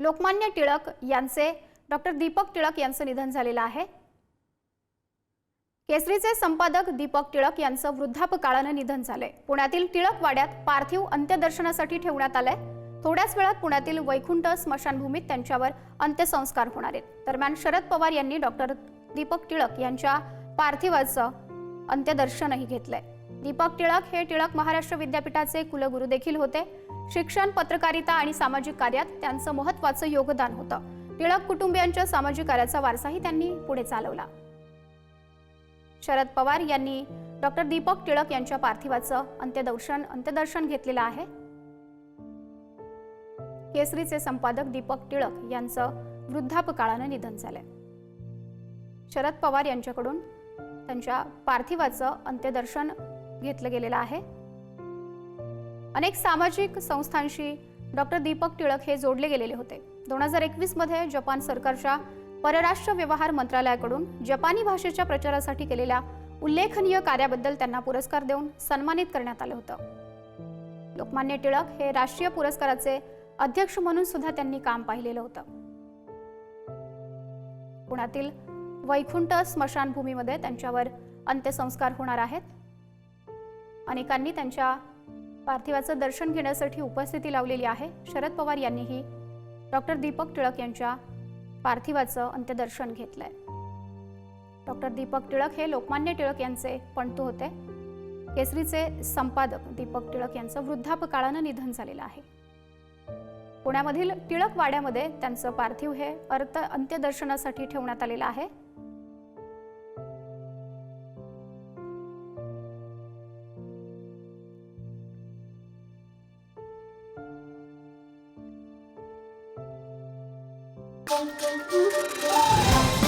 लोकमान्य टिळक यांचे डॉक्टर दीपक टिळक यांचं निधन झालेलं आहे। केसरीचे संपादक दीपक टिळक यांचं वृद्धापकाळाने निधन झाले। पुण्यातील टिळक वाड्यात पार्थिव अंत्यदर्शनासाठी ठेवण्यात आले। थोड्याच वेळात पुण्यातील वैकुंठ स्मशानभूमीत त्यांच्यावर अंत्यसंस्कार होणार आहेत। दरम्यान शरद पवार यांनी डॉक्टर दीपक टिळक यांच्या पार्थिवाचं अंत्यदर्शनही घेतलंय। दीपक टिळक हे टिळक महाराष्ट्र विद्यापीठाचे कुलगुरू देखील होते। शिक्षण, पत्रकारिता आणि सामाजिक कार्यात त्यांचं महत्त्वाचं योगदान होतं। टिळक कुटुंबियांच्या सामाजिक कार्याचा वारसाही त्यांनी पुढे चालवला। शरद पवार यांनी डॉक्टर दीपक टिळक यांच्या पार्थिवाचं अंत्यदर्शन घेतलेलं आहे। केसरीचे संपादक दीपक टिळक यांचं वृद्धापकाळाने निधन झालंय। शरद पवार यांच्याकडून त्यांच्या पार्थिवाचं अंत्यदर्शन घेतलं गेलेलं आहे। अनेक सामाजिक संस्थांशी डॉक्टर दीपक टिळक हे जोडले गेलेले होते। 2021 मध्ये जपान सरकारच्या परराष्ट्र व्यवहार मंत्रालयाकडून जपानी भाषेच्या प्रचारासाठी केलेल्या उल्लेखनीय कार्याबद्दल त्यांना पुरस्कार देऊन सन्मानित करण्यात आलं होतं। लोकमान्य टिळक हे राष्ट्रीय पुरस्काराचे अध्यक्ष म्हणून सुद्धा त्यांनी काम पाहिलेलं होतं। पुण्यातील वैकुंठ स्मशानभूमीमध्ये त्यांच्यावर अंत्यसंस्कार होणार आहेत। अनेकांनी त्यांच्या पार्थिवाचं दर्शन घेण्यासाठी उपस्थिती लावलेली आहे। शरद पवार यांनीही डॉक्टर दीपक टिळक यांच्या पार्थिवाचं अंत्यदर्शन घेतलंय। डॉक्टर दीपक टिळक हे लोकमान्य टिळक यांचे पणतू होते। केसरीचे संपादक दीपक टिळक यांचं वृद्धापकाळाने निधन झालेलं आहे। पुण्यामधील टिळक वाड्यामध्ये त्यांचं पार्थिव हे अंत्यदर्शनासाठी ठेवण्यात आलेलं आहे। Thank you.